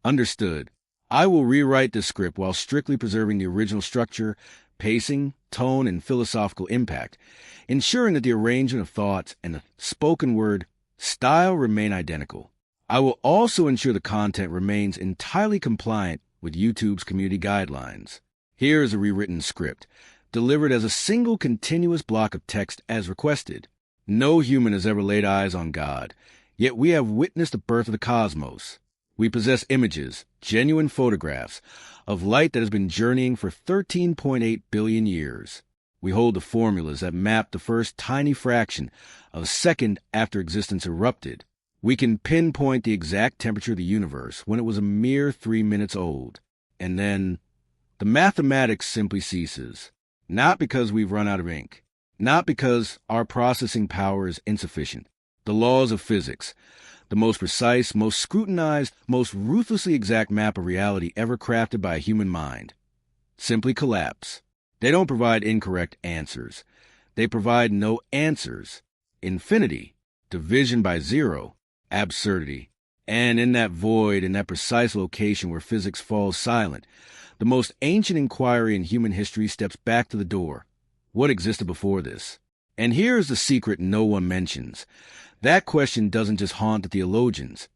Understood. I will rewrite this script while strictly preserving the original structure, pacing, tone, and philosophical impact, ensuring that the arrangement of thoughts and the spoken word style remain identical. I will also ensure the content remains entirely compliant with YouTube's community guidelines. Here is a rewritten script, delivered as a single continuous block of text as requested. No human has ever laid eyes on God, yet we have witnessed the birth of the cosmos. We possess images, genuine photographs, of light that has been journeying for 13.8 billion years. We hold the formulas that map the first tiny fraction of a second after existence erupted. We can pinpoint the exact temperature of the universe when it was a mere 3 minutes old. And then, the mathematics simply ceases. Not because we've run out of ink. Not because our processing power is insufficient. The laws of physics, the most precise, most scrutinized, most ruthlessly exact map of reality ever crafted by a human mind, simply collapse. They don't provide incorrect answers. They provide no answers. Infinity, division by zero, absurdity. And in that void, in that precise location where physics falls silent, the most ancient inquiry in human history steps back to the door. What existed before this? And here is the secret no one mentions. That question doesn't just haunt the theologians.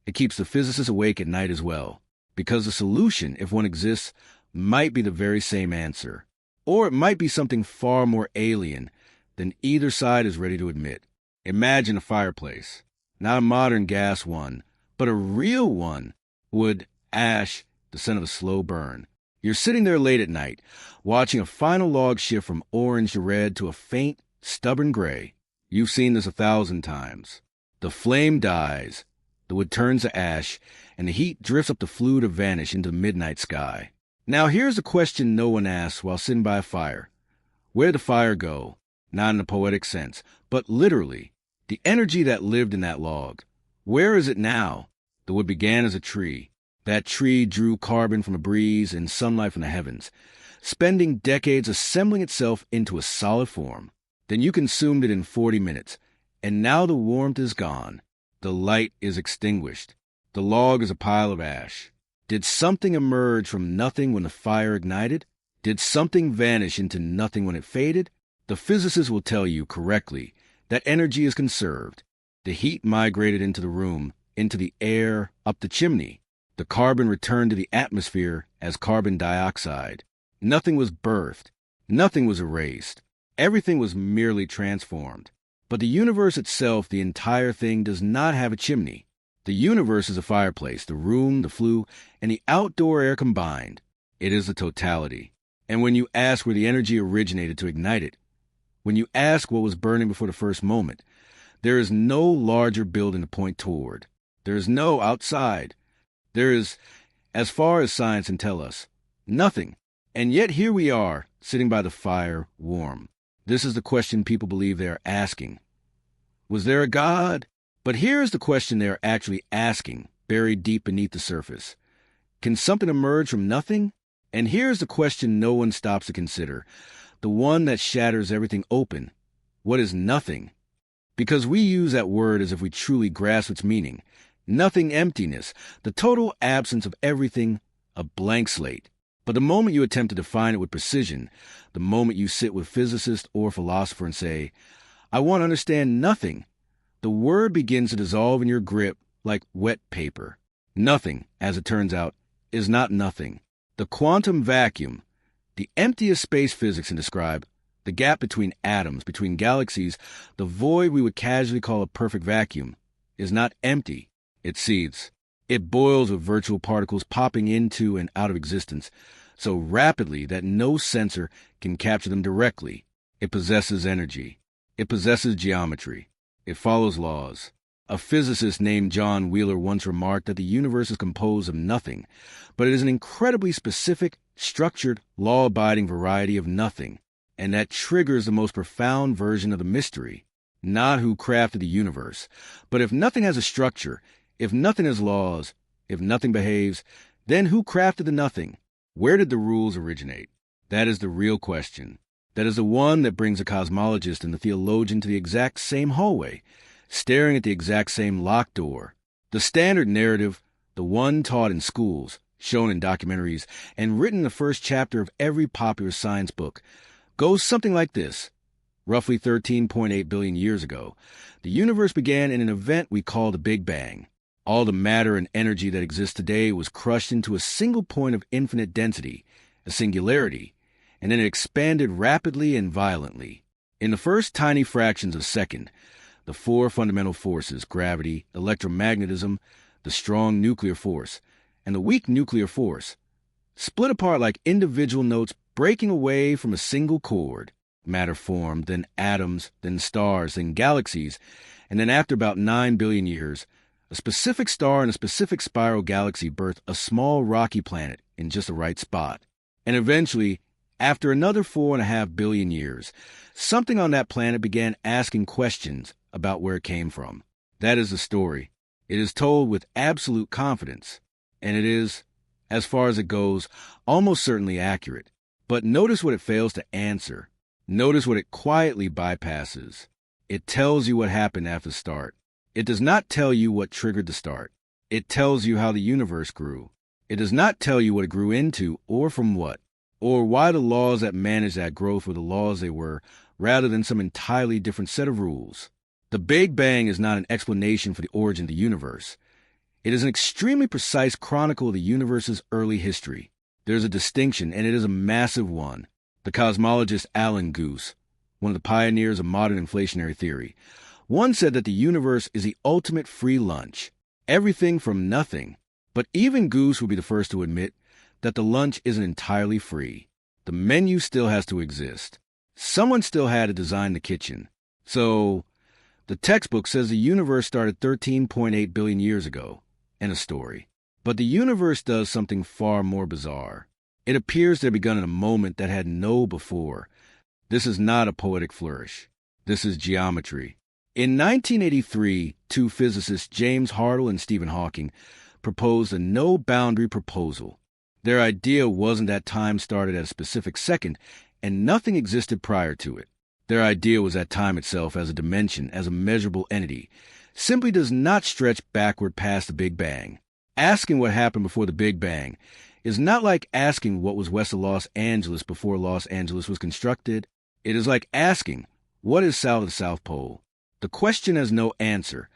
It keeps the physicists awake at night as well. Because the solution, if one exists, might be the very same answer. Or it might be something far more alien than either side is ready to admit. Imagine a fireplace. Not a modern gas one, but a real one. Wood, ash, the scent of a slow burn. You're sitting there late at night, watching a final log shift from orange to red to a faint, stubborn gray. You've seen this 1,000 times. The flame dies, the wood turns to ash, and the heat drifts up the flue to vanish into the midnight sky. Now here's a question no one asks while sitting by a fire. Where did the fire go? Not in a poetic sense, but literally. The energy that lived in that log. Where is it now? The wood began as a tree. That tree drew carbon from a breeze and sunlight from the heavens, spending decades assembling itself into a solid form. Then you consumed it in 40 minutes, and now the warmth is gone. The light is extinguished. The log is a pile of ash. Did something emerge from nothing when the fire ignited? Did something vanish into nothing when it faded? The physicists will tell you correctly that energy is conserved. The heat migrated into the room, into the air, up the chimney. The carbon returned to the atmosphere as carbon dioxide. Nothing was birthed. Nothing was erased. Everything was merely transformed. But the universe itself, the entire thing, does not have a chimney. The universe is a fireplace, the room, the flue, and the outdoor air combined. It is the totality. And when you ask where the energy originated to ignite it, when you ask what was burning before the first moment, there is no larger building to point toward. There is no outside. There is, as far as science can tell us, nothing. And yet here we are, sitting by the fire, warm. This is the question people believe they are asking. Was there a God? But here is the question they are actually asking, buried deep beneath the surface. Can something emerge from nothing? And here is the question no one stops to consider, the one that shatters everything open. What is nothing? Because we use that word as if we truly grasp its meaning. Nothing, emptiness, the total absence of everything, a blank slate. But the moment you attempt to define it with precision, the moment you sit with physicist or philosopher and say, I want to understand nothing, the word begins to dissolve in your grip like wet paper. Nothing, as it turns out, is not nothing. The quantum vacuum, the emptiest space physics can describe, the gap between atoms, between galaxies, the void we would casually call a perfect vacuum, is not empty. It seethes. It boils with virtual particles popping into and out of existence so rapidly that no sensor can capture them directly. It possesses energy. It possesses geometry. It follows laws. A physicist named John Wheeler once remarked that the universe is composed of nothing, but it is an incredibly specific, structured, law-abiding variety of nothing, and that triggers the most profound version of the mystery. Not who crafted the universe, but if nothing has a structure, if nothing has laws, if nothing behaves, then who crafted the nothing? Where did the rules originate? That is the real question. That is the one that brings a cosmologist and the theologian to the exact same hallway, staring at the exact same locked door. The standard narrative, the one taught in schools, shown in documentaries, and written in the first chapter of every popular science book, goes something like this. Roughly 13.8 billion years ago, the universe began in an event we call the Big Bang. All the matter and energy that exists today was crushed into a single point of infinite density, a singularity, and then it expanded rapidly and violently. In the first tiny fractions of a second, the four fundamental forces, gravity, electromagnetism, the strong nuclear force, and the weak nuclear force, split apart like individual notes breaking away from a single chord. Matter formed, then atoms, then stars, then galaxies, and then after about 9 billion years, a specific star in a specific spiral galaxy birthed a small rocky planet in just the right spot. And eventually, after another 4.5 billion years, something on that planet began asking questions about where it came from. That is the story. It is told with absolute confidence, and it is, as far as it goes, almost certainly accurate. But notice what it fails to answer. Notice what it quietly bypasses. It tells you what happened after the start. It does not tell you what triggered the start. It tells you how the universe grew. It does not tell you what it grew into or from what, or why the laws that managed that growth were the laws they were, rather than some entirely different set of rules. The Big Bang is not an explanation for the origin of the universe. It is an extremely precise chronicle of the universe's early history. There is a distinction, and it is a massive one. The cosmologist Alan Guth, one of the pioneers of modern inflationary theory, once said that the universe is the ultimate free lunch, everything from nothing. But even Guth would be the first to admit that the lunch isn't entirely free. The menu still has to exist. Someone still had to design the kitchen. So, the textbook says the universe started 13.8 billion years ago. End of story. But the universe does something far more bizarre. It appears to have begun in a moment that had no before. This is not a poetic flourish. This is geometry. In 1983, two physicists, James Hartle and Stephen Hawking, proposed a no-boundary proposal. Their idea wasn't that time started at a specific second and nothing existed prior to it. Their idea was that time itself as a dimension, as a measurable entity, simply does not stretch backward past the Big Bang. Asking what happened before the Big Bang is not like asking what was west of Los Angeles before Los Angeles was constructed. It is like asking, what is south of the South Pole? The question has no answer,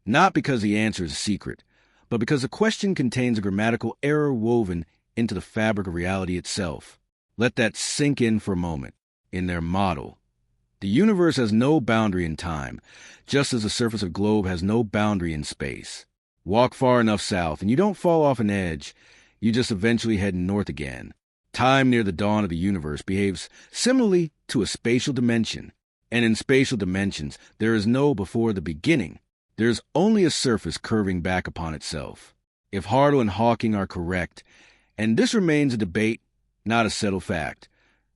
not because the answer is a secret, but because the question contains a grammatical error woven into the fabric of reality itself. Let that sink in for a moment. In their model, the universe has no boundary in time, just as the surface of a globe has no boundary in space. Walk far enough south, and you don't fall off an edge. You just eventually head north again. Time near the dawn of the universe behaves similarly to a spatial dimension. And in spatial dimensions, there is no before the beginning. There is only a surface curving back upon itself. If Hartle and Hawking are correct, and this remains a debate, not a settled fact,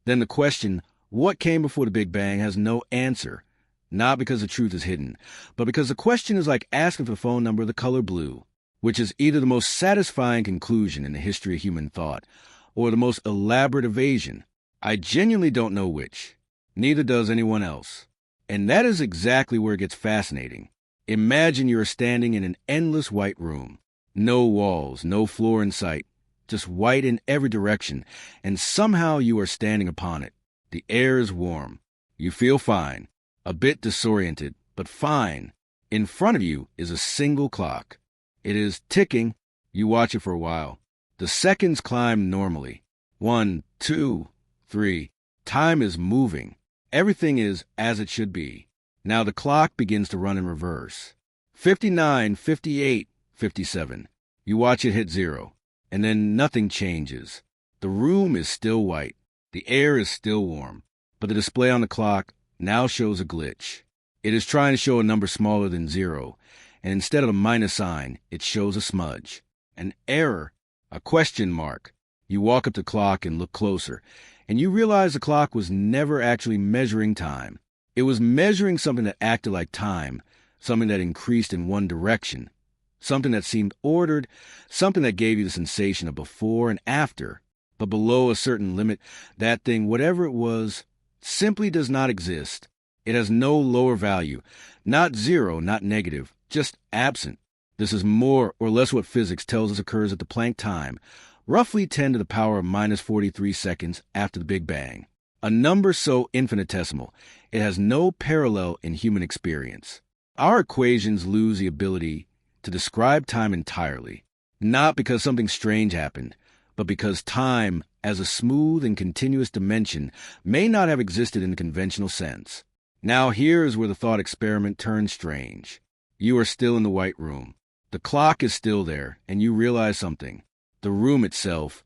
then the question, what came before the Big Bang, has no answer. Not because the truth is hidden, but because the question is like asking for the phone number of the color blue, which is either the most satisfying conclusion in the history of human thought, or the most elaborate evasion. I genuinely don't know which. Neither does anyone else. And that is exactly where it gets fascinating. Imagine you are standing in an endless white room. No walls, no floor in sight, just white in every direction, and somehow you are standing upon it. The air is warm. You feel fine. A bit disoriented, but fine. In front of you is a single clock. It is ticking. You watch it for a while. The seconds climb normally. 1, 2, 3. Time is moving. Everything is as it should be. Now the clock begins to run in reverse. 59, 58, 57. You watch it hit 0. And then nothing changes. The room is still white. The air is still warm. But the display on the clock now shows a glitch. It is trying to show a number smaller than 0, and instead of a minus sign, it shows a smudge. An error, a question mark. You walk up to the clock and look closer, and you realize the clock was never actually measuring time. It was measuring something that acted like time, something that increased in one direction, something that seemed ordered, something that gave you the sensation of before and after. But below a certain limit, that thing, whatever it was, simply does not exist. It has no lower value, not 0, not negative, just absent. The This is more or less what physics tells us occurs at the Planck time, roughly 10 to the power of minus 43 seconds after the Big Bang. A number so infinitesimal, it has no parallel in human experience. Our equations lose the ability to describe time entirely, not because something strange happened, but because time, as a smooth and continuous dimension, may not have existed in the conventional sense. Now here is where the thought experiment turns strange. You are still in the white room. The clock is still there, and you realize something. The room itself,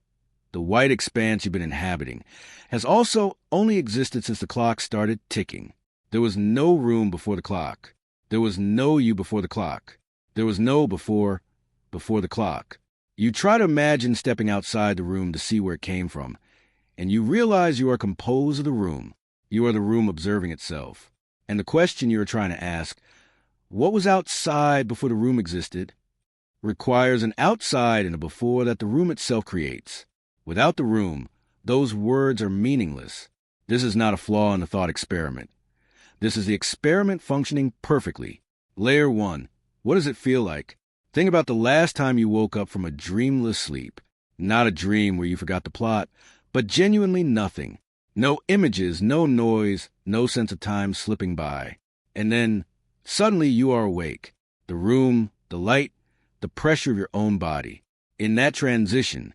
the white expanse you've been inhabiting, has also only existed since the clock started ticking. There was no room before the clock. There was no you before the clock. There was no before the clock. You try to imagine stepping outside the room to see where it came from, and you realize you are composed of the room. You are the room observing itself. And the question you are trying to ask, what was outside before the room existed, requires an outside and a before that the room itself creates. Without the room, those words are meaningless. This is not a flaw in the thought experiment. This is the experiment functioning perfectly. Layer 1. What does it feel like? Think about the last time you woke up from a dreamless sleep. Not a dream where you forgot the plot, but genuinely nothing. No images, no noise, no sense of time slipping by. And then, suddenly you are awake. The room, the light, the pressure of your own body. In that transition,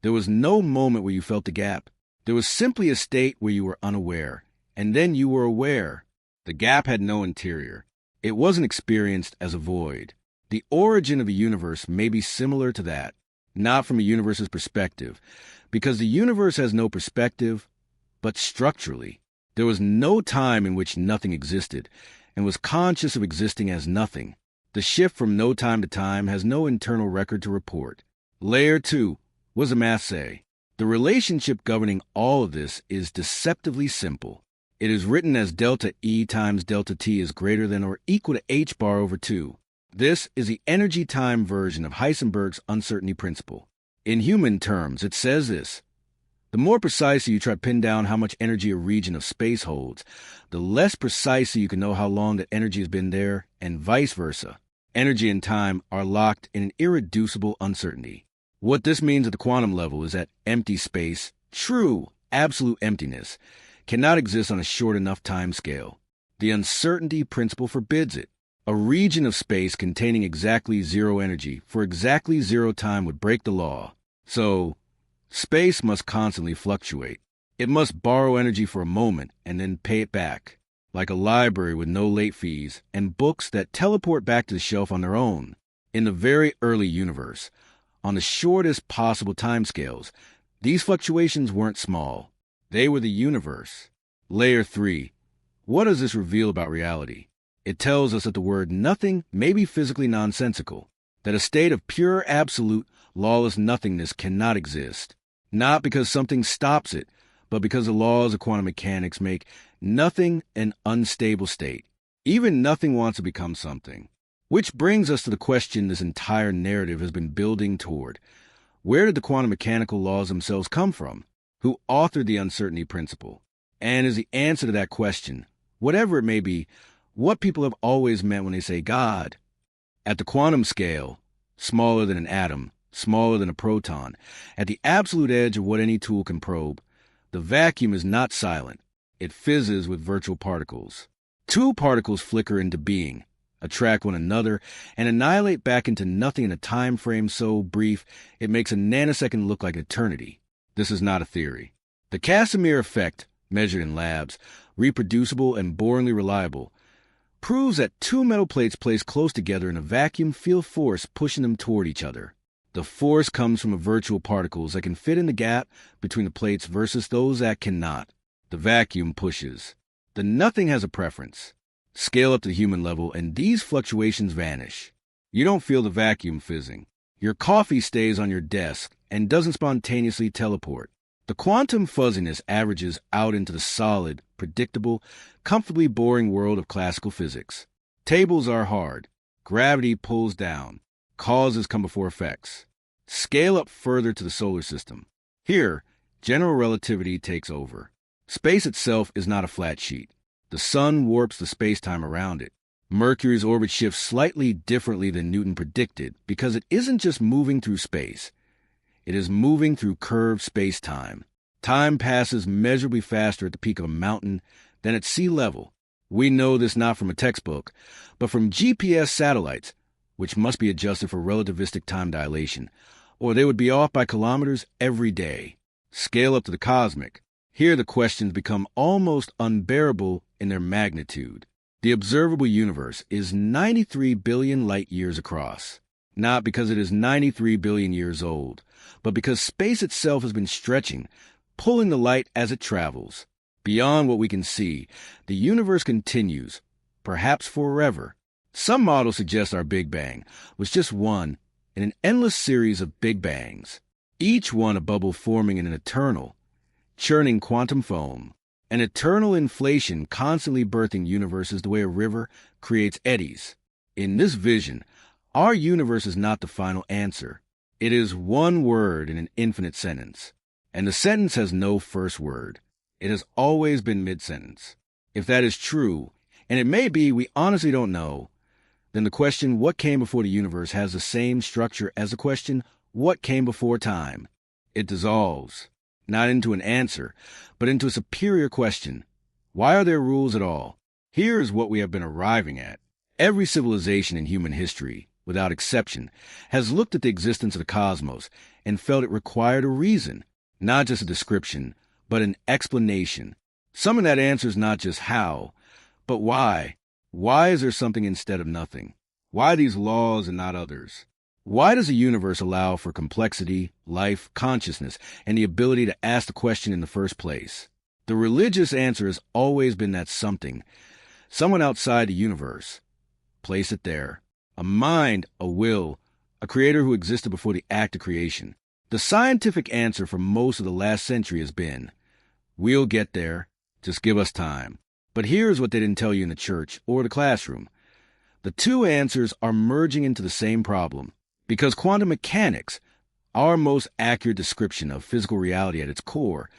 there was no moment where you felt the gap. There was simply a state where you were unaware. And then you were aware. The gap had no interior. It wasn't experienced as a void. The origin of the universe may be similar to that, not from a universe's perspective, because the universe has no perspective, but structurally. There was no time in which nothing existed, and was conscious of existing as nothing. The shift from no time to time has no internal record to report. Layer 2. What does the math say? The relationship governing all of this is deceptively simple. It is written as delta E times delta T is greater than or equal to h bar over 2. This is the energy-time version of Heisenberg's uncertainty principle. In human terms, it says this. The more precisely you try to pin down how much energy a region of space holds, the less precisely you can know how long that energy has been there, and vice versa. Energy and time are locked in an irreducible uncertainty. What this means at the quantum level is that empty space, true, absolute emptiness, cannot exist on a short enough time scale. The uncertainty principle forbids it. A region of space containing exactly zero energy for exactly zero time would break the law. So, space must constantly fluctuate. It must borrow energy for a moment and then pay it back, like a library with no late fees and books that teleport back to the shelf on their own. In the very early universe, on the shortest possible timescales, these fluctuations weren't small. They were the universe. Layer 3. What does this reveal about reality? It tells us that the word nothing may be physically nonsensical, that a state of pure, absolute, lawless nothingness cannot exist, not because something stops it, but because the laws of quantum mechanics make nothing an unstable state. Even nothing wants to become something. Which brings us to the question this entire narrative has been building toward. Where did the quantum mechanical laws themselves come from? Who authored the uncertainty principle? And is the answer to that question, whatever it may be, what people have always meant when they say God? At the quantum scale, smaller than an atom, smaller than a proton, at the absolute edge of what any tool can probe, the vacuum is not silent. It fizzes with virtual particles. Two particles flicker into being, attract one another, and annihilate back into nothing in a time frame so brief it makes a nanosecond look like eternity. This is not a theory. The Casimir effect, measured in labs, reproducible and boringly reliable, proves that two metal plates placed close together in a vacuum feel force pushing them toward each other. The force comes from virtual particles that can fit in the gap between the plates versus those that cannot. The vacuum pushes. The nothing has a preference. Scale up to the human level, and these fluctuations vanish. You don't feel the vacuum fizzing. Your coffee stays on your desk and doesn't spontaneously teleport. The quantum fuzziness averages out into the solid, predictable, comfortably boring world of classical physics. Tables are hard. Gravity pulls down. Causes come before effects. Scale up further to the solar system. Here, general relativity takes over. Space itself is not a flat sheet. The sun warps the space-time around it. Mercury's orbit shifts slightly differently than Newton predicted because it isn't just moving through space. It is moving through curved space-time. Time passes measurably faster at the peak of a mountain than at sea level. We know this not from a textbook, but from GPS satellites, which must be adjusted for relativistic time dilation, or they would be off by kilometers every day. Scale up to the cosmic. Here the questions become almost unbearable in their magnitude. The observable universe is 93 billion light-years across, not because it is 93 billion years old, but because space itself has been stretching, pulling the light as it travels. Beyond what we can see, the universe continues, perhaps forever. Some models suggest our Big Bang was just one in an endless series of Big Bangs, each one a bubble forming in an eternal, churning quantum foam. An eternal inflation constantly birthing universes the way a river creates eddies. In this vision, our universe is not the final answer. It is one word in an infinite sentence, and the sentence has no first word. It has always been mid-sentence. If that is true, and it may be we honestly don't know, then the question, what came before the universe, has the same structure as the question, what came before time? It dissolves, not into an answer, but into a superior question. Why are there rules at all? Here is what we have been arriving at. Every civilization in human history, without exception, has looked at the existence of the cosmos and felt it required a reason, not just a description, but an explanation. Some of that answer is not just how, but why. Why is there something instead of nothing? Why these laws and not others? Why does the universe allow for complexity, life, consciousness, and the ability to ask the question in the first place? The religious answer has always been that something, someone outside the universe. Place it there. A mind, a will, a creator who existed before the act of creation. The scientific answer for most of the last century has been, we'll get there, just give us time. But here's what they didn't tell you in the church or the classroom. The two answers are merging into the same problem. Because quantum mechanics, our most accurate description of physical reality at its core,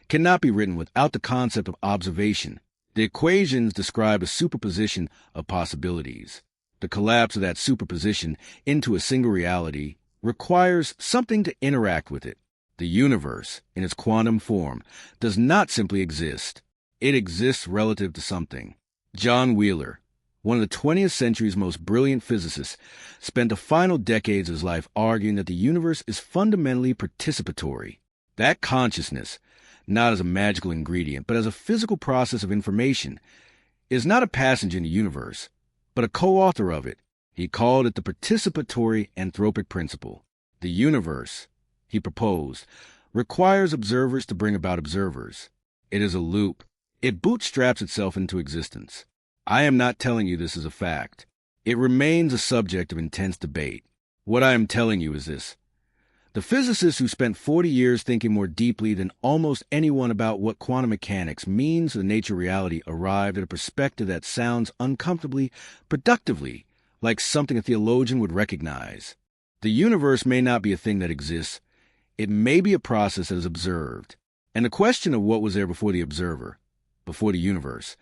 cannot be written without the concept of observation. The equations describe a superposition of possibilities. The collapse of that superposition into a single reality requires something to interact with it. The universe, in its quantum form, does not simply exist. It exists relative to something. John Wheeler, one of the 20th century's most brilliant physicists, spent the final decades of his life arguing that the universe is fundamentally participatory. That consciousness, not as a magical ingredient, but as a physical process of information, is not a passenger in the universe, but a co-author of it. He called it the participatory anthropic principle. The universe, he proposed, requires observers to bring about observers. It is a loop. It bootstraps itself into existence. I am not telling you this as a fact. It remains a subject of intense debate. What I am telling you is this. The physicists who spent 40 years thinking more deeply than almost anyone about what quantum mechanics means to the nature of reality arrived at a perspective that sounds uncomfortably, productively, like something a theologian would recognize. The universe may not be a thing that exists. It may be a process that is observed. And the question of what was there before the observer, before the universe,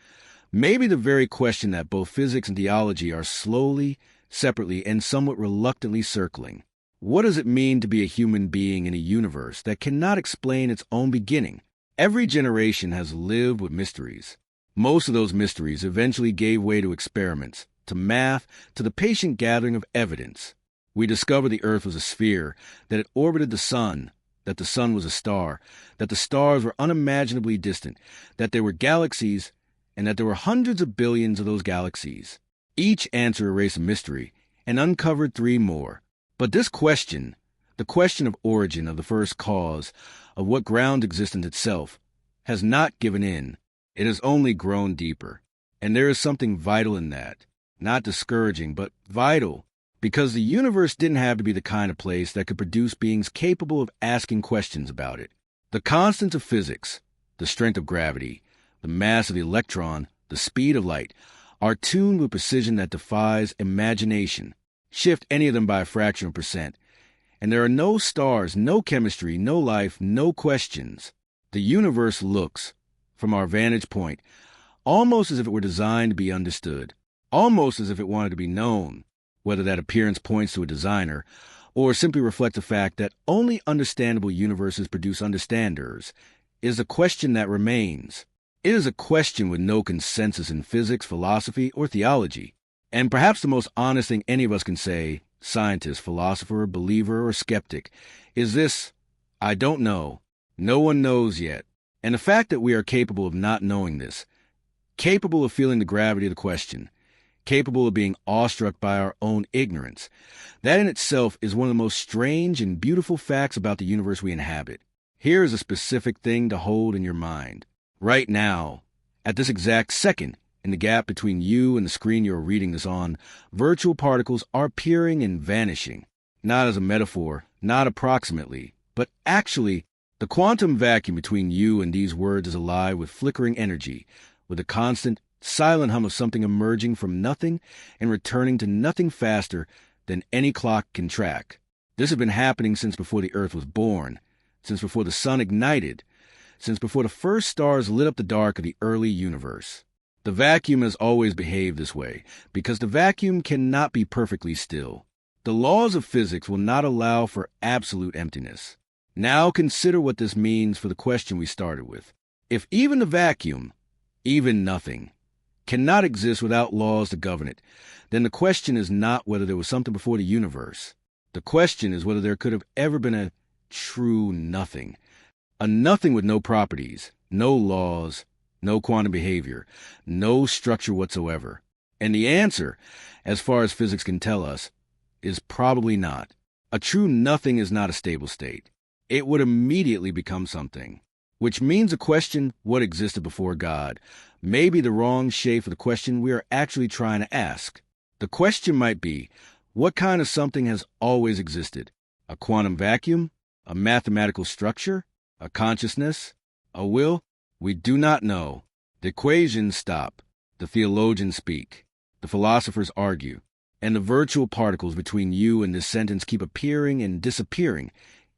may be the very question that both physics and theology are slowly, separately, and somewhat reluctantly circling. What does it mean to be a human being in a universe that cannot explain its own beginning? Every generation has lived with mysteries. Most of those mysteries eventually gave way to experiments, to math, to the patient gathering of evidence. We discovered the Earth was a sphere, that it orbited the sun, that the sun was a star, that the stars were unimaginably distant, that there were galaxies, and that there were hundreds of billions of those galaxies. Each answer erased a mystery and uncovered three more. But this question, the question of origin, of the first cause, of what grounds existence itself, has not given in. It has only grown deeper. And there is something vital in that. Not discouraging, but vital. Because the universe didn't have to be the kind of place that could produce beings capable of asking questions about it. The constants of physics, the strength of gravity, the mass of the electron, the speed of light, are tuned with precision that defies imagination. Shift any of them by a fraction of a percent, and there are no stars, no chemistry, no life, no questions. The universe looks, from our vantage point, almost as if it were designed to be understood. almost as if it wanted to be known, whether that appearance points to a designer or simply reflects the fact that only understandable universes produce understanders, is a question that remains. It is a question with no consensus in physics, philosophy, or theology. And perhaps the most honest thing any of us can say, scientist, philosopher, believer, or skeptic, is this: I don't know. No one knows yet. And the fact that we are capable of not knowing this, capable of feeling the gravity of the question, capable of being awestruck by our own ignorance, that in itself is one of the most strange and beautiful facts about the universe we inhabit. Here is a specific thing to hold in your mind. Right now, at this exact second, in the gap between you and the screen you're reading this on, virtual particles are appearing and vanishing. Not as a metaphor, not approximately, but actually, the quantum vacuum between you and these words is alive with flickering energy, with a constant, silent hum of something emerging from nothing and returning to nothing faster than any clock can track. This has been happening since before the Earth was born, since before the sun ignited, since before the first stars lit up the dark of the early universe. The vacuum has always behaved this way, because the vacuum cannot be perfectly still. The laws of physics will not allow for absolute emptiness. Now consider what this means for the question we started with. If even the vacuum, even nothing, cannot exist without laws to govern it, then the question is not whether there was something before the universe. The question is whether there could have ever been a true nothing. A nothing with no properties, no laws, no quantum behavior, no structure whatsoever. And the answer, as far as physics can tell us, is probably not. A true nothing is not a stable state. It would immediately become something. Which means the question, what existed before God, may be the wrong shape for the question we are actually trying to ask. The question might be, what kind of something has always existed? A quantum vacuum? A mathematical structure? A consciousness? A will? We do not know. The equations stop. The theologians speak. The philosophers argue. And the virtual particles between you and this sentence keep appearing and disappearing,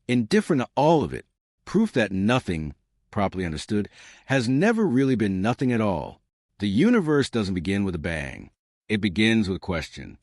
indifferent to all of it. Proof that nothing, properly understood, has never really been nothing at all. The universe doesn't begin with a bang. It begins with a question.